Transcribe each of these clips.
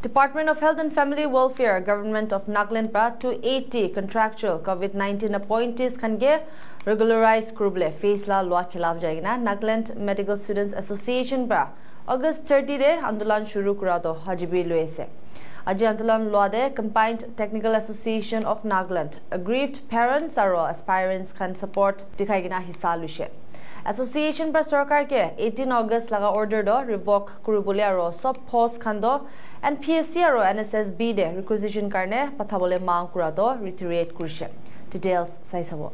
Department of Health and Family Welfare, Government of Nagaland pra 280 contractual COVID-19 appointees khange regularized kuruble face la lwa khilaf jaigina Nagaland Medical Students Association pra August 30 de andolan shuru kura do hajibi loise. Aji andolan lwa de Combined Technical Association of Nagaland, aggrieved parents aro aspirants can support dikhaigina hissa lushe. Association pra sarkar ke 18 August laga order do revoke kuribole aro sob post khando and PSC aro NSSB de requisition karne pathabole mang kura do reiterate kurishe. Details saisabo.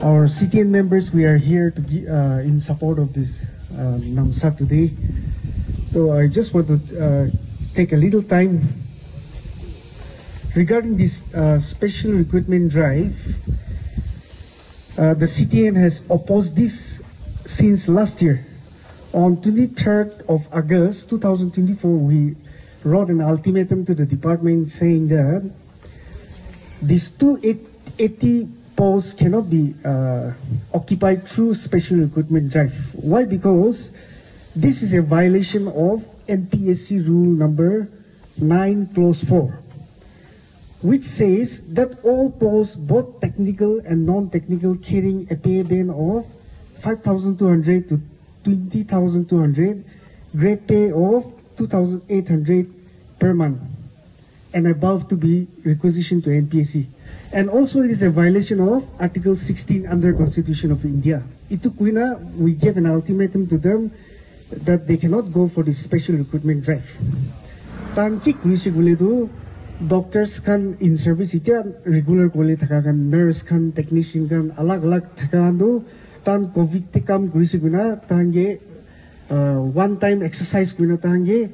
Our CTN members, we are here to in support of this NAMSA today. So I just want to take a little time regarding this special recruitment drive. The CTN has opposed this since last year. On 23rd of August 2024, we wrote an ultimatum to the department saying that these 280 posts cannot be occupied through special recruitment drive. Why? Because this is a violation of NPSC rule number 9 clause 4, which says that all posts, both technical and non-technical, carrying a pay band of 5,200 to 20,200, grade pay of 2,800 per month, and above to be requisitioned to NPSC. And also it is a violation of Article 16 under Constitution of India. Itu kuina, we gave an ultimatum to them that they cannot go for this special recruitment drive. Tan ki kurisi gule do doctors kan in service ita regular gule thaka kan, nurse kan, technician kan, alag alag thaka do tan COVID te kam kurisi guna tange one time exercise guna tange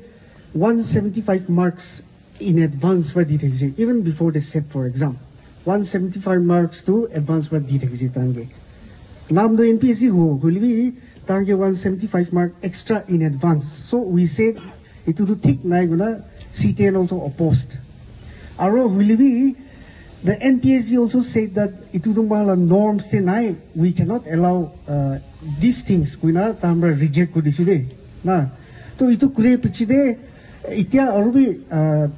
175 marks in advance for the even before they set for exam. 175 marks to advance for the tange. Nam do NPSC ho gulwi tange 175 mark extra in advance. So we said it to thick na guna CTN also opposed. Aro gulwi the NPSC also said that itu mahala norms te nai, we cannot allow these things kuina tamra reject ko diside na. To itu kure pichide itia arubi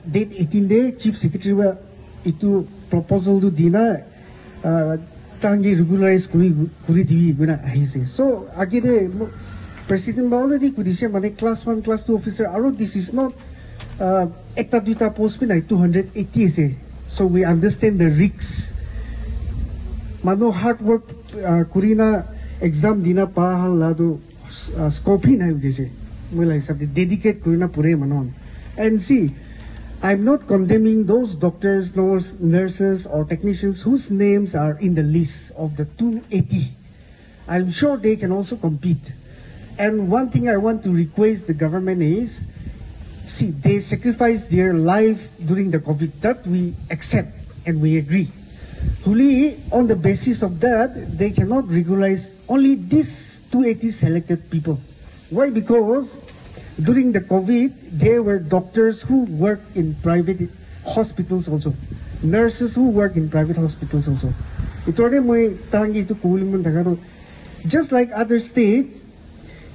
date 18 de chief secretary wa itu proposal do dina tangi regularize kuri divi guna ahise. So agide president already kudisha mane class 1 class 2 officer aro this is not ekta duita post pinai 280 ase. So we understand the risks. Mano hard work kurina exam dina pahal lado scope hi nai jese. Mula hisab dedicate kurina pure manon. And see, I'm not condemning those doctors, nurses or technicians whose names are in the list of the 280. I'm sure they can also compete. And one thing I want to request the government is, see, they sacrificed their life during the COVID. That we accept and we agree. Only on the basis of that, they cannot regularize only these 280 selected people. Why? Because during the COVID, there were doctors who work in private hospitals also, nurses who work in private hospitals also. Just like other states,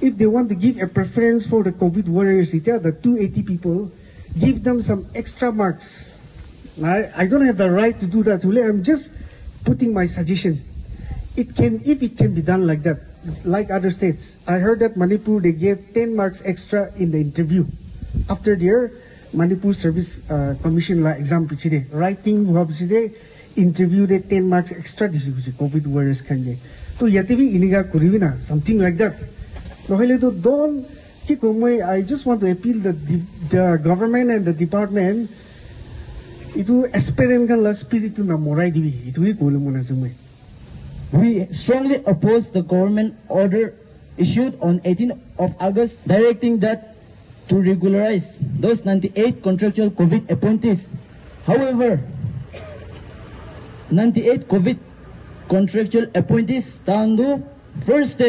if they want to give a preference for the COVID warriors, the 280 people, give them some extra marks. I don't have the right to do that. I'm just putting my suggestion. It can, if it can be done like that, like other states. I heard that Manipur, they gave 10 marks extra in the interview. After their Manipur Service Commission la exam pichide, writing interview de 10 marks extra COVID warriors can get. So yativi iniga kurivina, something like that. I just want to appeal that the government and the department itu aspirant kan la spiritu na morai divi itu ko mo na sumai We strongly oppose the government order issued on 18th of August directing that to regularize those 98 contractual COVID appointees. However, 98 COVID contractual appointees tandu first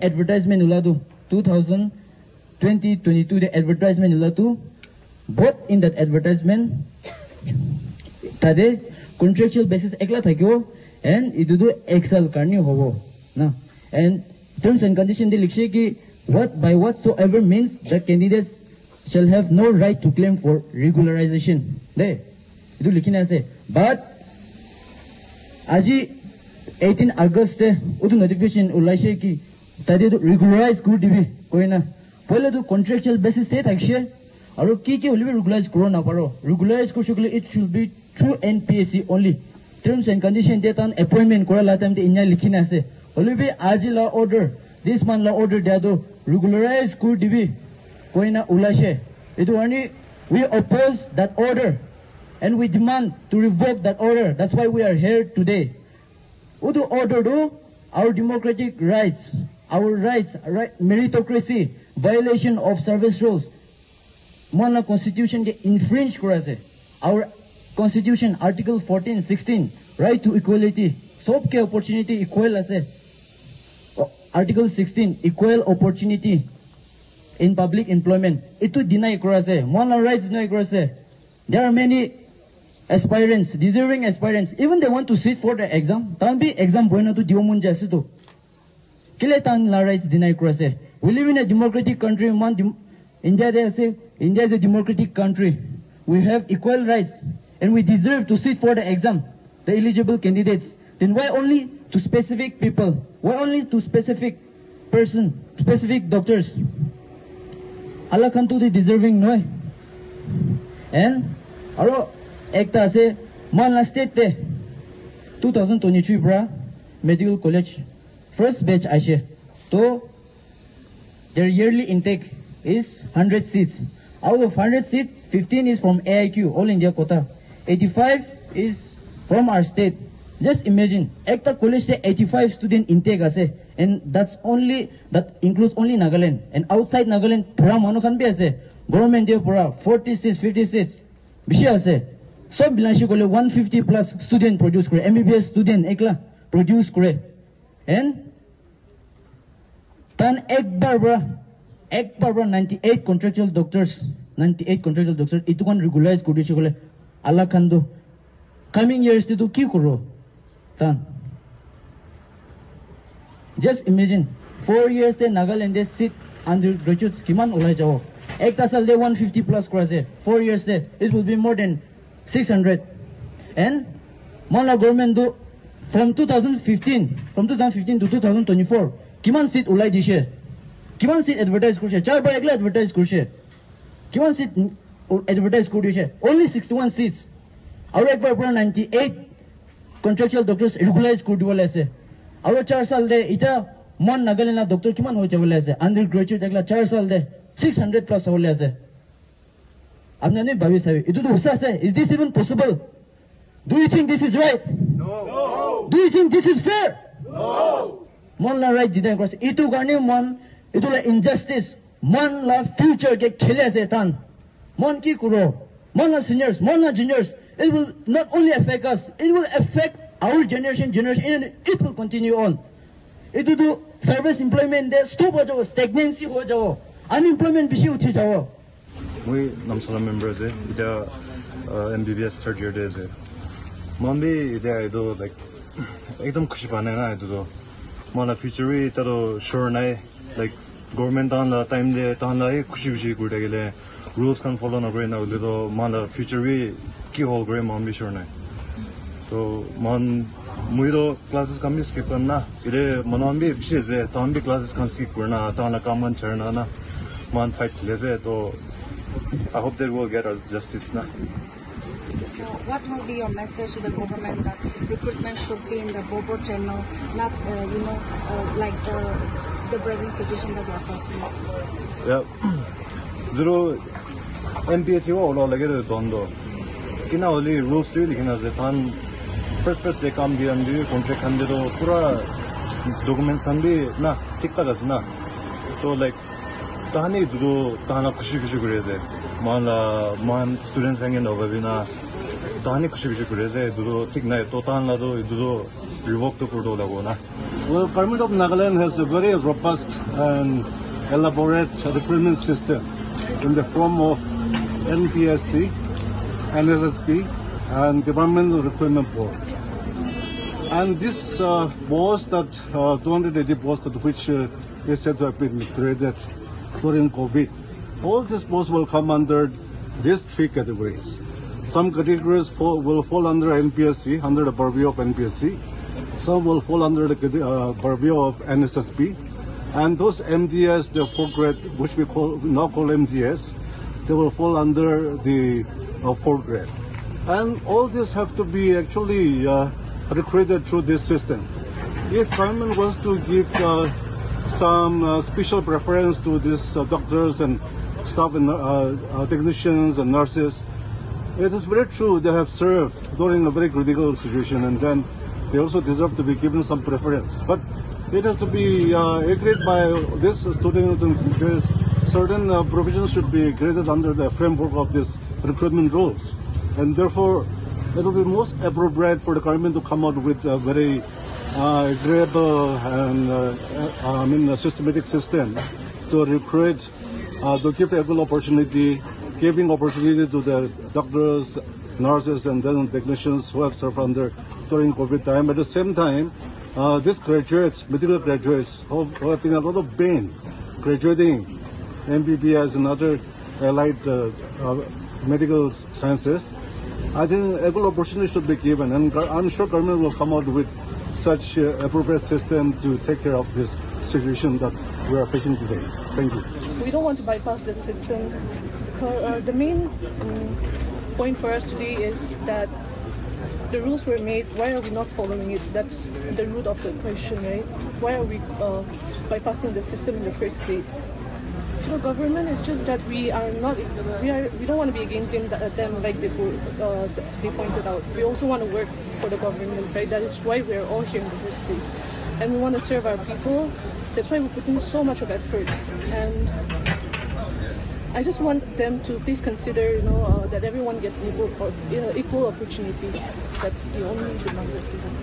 advertisement uladu 2020-22 the advertisement uladu, both in that advertisement tade contractual basis ekla thakyo and idudu excel karni hobo na, and terms and conditions de likhse ki what by whatsoever means the candidates shall have no right to claim for regularization de idu likhina ase, but aji 18 August utu notification ulaise ki tade regularize kur dibi koina pole to contractual basis te thakse aru ki holibe regularize koro na paro, regularize kurshukle it should be through NPSC only. Terms and conditions date on appointment kora la time te inya likhina ase holibe aji law order this man law order dado regularize kur dibi koina ulaise itu ani we oppose that order and we demand to revoke that order. That's why we are here today. Udu order do our democratic rights, our rights, meritocracy, violation of service rules. Mana constitution de infringe kurase. Our constitution article 14, 16, right to equality. Sobke opportunity equal ase. Article 16, equal opportunity in public employment. Itu deny kurase. Mana rights deny kurase. There are many aspirants, deserving aspirants, even they want to sit for the exam. Tan bi exam boina to diomun jase to. Kile tan la rights deny kurase. We live in a democratic country. India they say India is a democratic country. We have equal rights and we deserve to sit for the exam. The eligible candidates. Then why only to specific people? Why only to specific person, specific doctors? Allah khan to the deserving no. And aro ekta ase manla state te 2023 bra medical college first batch aise to their yearly intake is 100 seats. Out of 100 seats 15 is from AIQ all India quota, 85 is from our state. Just imagine ekta college te 85 student intake ase and that includes only Nagaland, and outside Nagaland pura manu khan bi ase government de pura 40 seats 50 seats bishi ase. Sob bilanshi kole 150 plus student produce kore, MBBS student ekla produce kore, and tan ek bar bra 98 contractual doctors itu kan regularize kore kole Allah khan do coming years te to ki koro tan. Just imagine 4 years te Nagaland de sit undergraduates kiman ulai jao ekta sal de 150 plus kore 4 years te it will be more than 600. And Mala government do from 2015 to 2024 kiman seat ulai dishe, kiman seat advertise kurse, char bar ekla advertise kurse, kiman seat advertise kurse, only 61 seats. Aur ek bar pura 98 contractual doctors regularize kur diwala ase. Aur 4 sal de ita mon Nagaland na doctor kiman hoy jawala ase, undergraduate ekla 4 sal de 600 plus hole ase. Apne ne bhabi sabe itu to hosa ase. Is this even possible? Do you think this is right? No. Do you think this is fair? No. Mon la right didn't cross itu garni mon itu la injustice mon la future ke khele ase tan mon ki kuro mon la seniors mon la juniors. It will not only affect us, it will affect our generation and it will continue on. Itu to service employment de stop ho jao, stagnancy ho jao, unemployment bishi uthi jao. We Namsala members the MBBS third year days Mombi they do like ekdam khushi bane na do mala future taro sure nai like government on la time de tan la khushi gurde gele rules can follow na gre na do mala future ki hol gre mombi sure nai to mon muiro classes kam skip na ire monombi bishi ze tan bi classes kan skip kurna tan la kaman charna na mon fight leze to I hope they will get justice now. So what will be your message to the government that recruitment should be in the Bobo channel, not like the present situation that we are facing? Yeah, zero NPSC all like it dondo. Kina only rules really kina zetan first they come and do contract and do pura documents can be na tikka das na. So like tahani do tahana kushi kureze. Man students hanging over na tahani kushi kureze do tik na to tahana do revoke to kurdo lago na. Well, Government of Nagaland has a very robust and elaborate recruitment system in the form of NPSC, NSSP, and Government Recruitment Board. And this post that 280 posts which is said to have been created during COVID, all these posts will come under these three categories. Some categories will fall under NPSC, under the purview of NPSC. Some will fall under the purview of NSSP. And those MDS, the 4th grade, which we now call MDS, they will fall under the 4th grade. And all this have to be actually recruited through this system. If government wants to give some special preference to these doctors and staff and technicians and nurses, it is very true they have served during a very critical situation, and then they also deserve to be given some preference. But it has to be agreed by these students, and there's certain provisions should be graded under the framework of this recruitment rules. And therefore, it will be most appropriate for the government to come out with a very agreeable and a systematic system to recruit, to give equal opportunity, giving opportunity to the doctors, nurses, and then technicians who have served during COVID time. At the same time, these graduates, medical graduates, who are taking a lot of pain graduating MBBS and other allied medical sciences, I think equal opportunity should be given, and I'm sure government will come out with such appropriate system to take care of this situation that we are facing today. Thank you. We don't want to bypass the system. The main point for us today is that the rules were made. Why are we not following it? That's the root of the question, right? Why are we bypassing the system in the first place? So government is just that we don't want to be against them like they pointed out. We also want to work for the government, right? That is why we are all here in the first place, and we want to serve our people. That's why we put in so much of effort, and I just want them to please consider, that everyone gets equal opportunity. That's the only demand that we have.